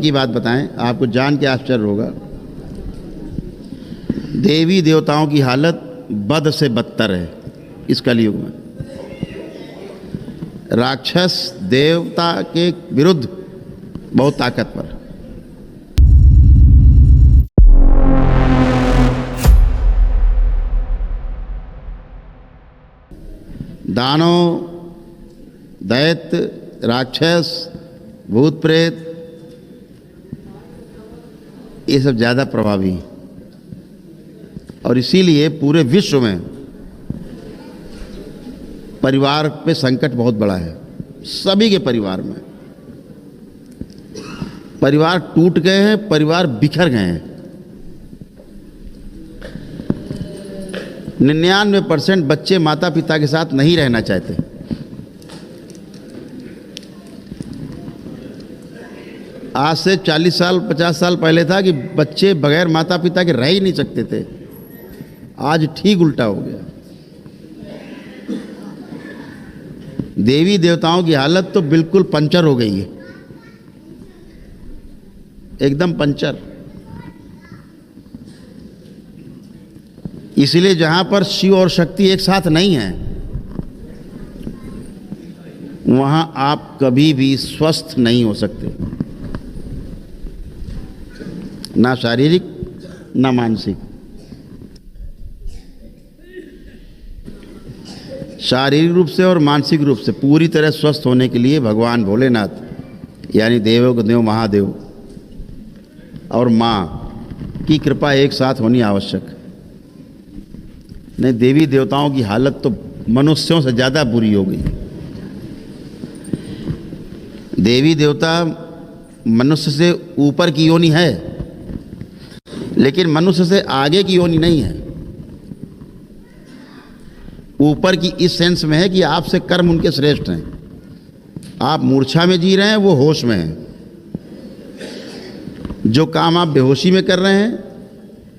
की बात बताएं, आपको जान के आश्चर्य होगा। देवी देवताओं की हालत बद से बदतर है इस कलयुग में। राक्षस देवता के विरुद्ध बहुत ताकतवर। दानव, दैत्य, राक्षस, भूत प्रेत, ये सब ज़्यादा प्रभावी हैं और इसीलिए पूरे विश्व में परिवार पे संकट बहुत बड़ा है। सभी के परिवार में परिवार टूट गए हैं, परिवार बिखर गए हैं। 99% बच्चे माता पिता के साथ नहीं रहना चाहते। आज से 40 साल 50 साल पहले था कि बच्चे बगैर माता पिता के रह ही नहीं सकते थे। आज ठीक उल्टा हो गया। देवी देवताओं की हालत तो बिल्कुल पंचर हो गई है, एकदम पंचर। इसलिए जहां पर शिव और शक्ति एक साथ नहीं है, वहां आप कभी भी स्वस्थ नहीं हो सकते, ना शारीरिक ना मानसिक। शारीरिक रूप से और मानसिक रूप से पूरी तरह स्वस्थ होने के लिए भगवान भोलेनाथ यानी देवों के देव महादेव और माँ की कृपा एक साथ होनी आवश्यक। नहीं, देवी देवताओं की हालत तो मनुष्यों से ज़्यादा बुरी हो गई। देवी देवता मनुष्य से ऊपर की योनि है, लेकिन मनुष्य से आगे की योनि नहीं है। ऊपर की इस सेंस में है कि आपसे कर्म उनके श्रेष्ठ हैं। आप मूर्छा में जी रहे हैं, वो होश में हैं। जो काम आप बेहोशी में कर रहे हैं,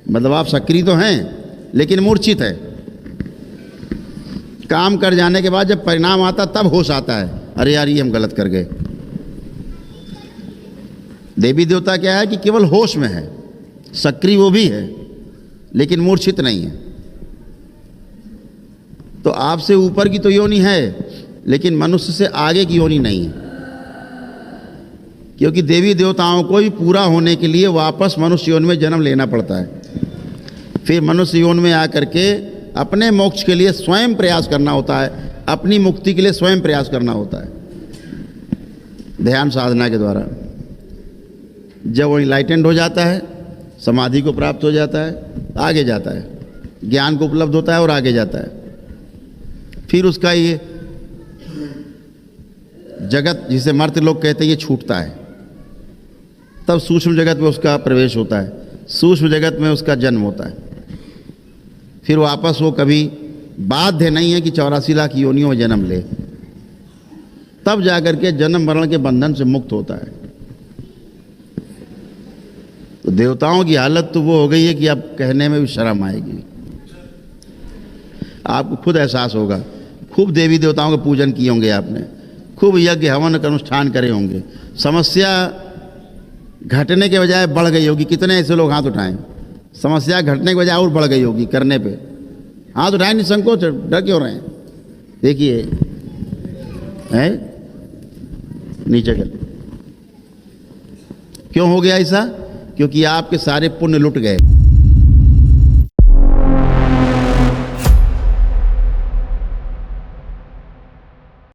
मतलब आप सक्रिय तो हैं लेकिन मूर्छित है। काम कर जाने के बाद जब परिणाम आता तब होश आता है, अरे यार ये हम गलत कर गए। देवी देवता क्या है कि केवल होश में है, सक्रिय वो भी है लेकिन मूर्छित नहीं है। तो आपसे ऊपर की तो योनि है लेकिन मनुष्य से आगे की योनि नहीं है, क्योंकि देवी देवताओं को भी पूरा होने के लिए वापस मनुष्य योनि में जन्म लेना पड़ता है। फिर मनुष्य योनि में आकर के अपने मोक्ष के लिए स्वयं प्रयास करना होता है, अपनी मुक्ति के लिए स्वयं प्रयास करना होता है ध्यान साधना के द्वारा। जब वो इनलाइटेंड हो जाता है, समाधि को प्राप्त हो जाता है, आगे जाता है, ज्ञान को उपलब्ध होता है और आगे जाता है। फिर उसका ये जगत जिसे मर्त्य लोग कहते हैं ये छूटता है, तब सूक्ष्म जगत में उसका प्रवेश होता है, सूक्ष्म जगत में उसका जन्म होता है। फिर वापस वो कभी बाध्य नहीं है कि 84 लाख योनियों में जन्म ले, तब जाकर के जन्म मरण के बंधन से मुक्त होता है। तो देवताओं की हालत तो वो हो गई है कि अब कहने में भी शर्म आएगी। आपको खुद एहसास होगा, खूब देवी देवताओं का पूजन किए होंगे आपने, खूब यज्ञ हवन का अनुष्ठान करे होंगे, समस्या घटने के बजाय बढ़ गई होगी। कितने ऐसे लोग हाथ उठाएं, समस्या घटने के बजाय और बढ़ गई होगी करने पे। हाथ उठाएं निसंकोच, डर क्यों रहे हैं? देखिए है नीचे कर। क्यों हो गया ऐसा? क्योंकि आपके सारे पुण्य लुट गए।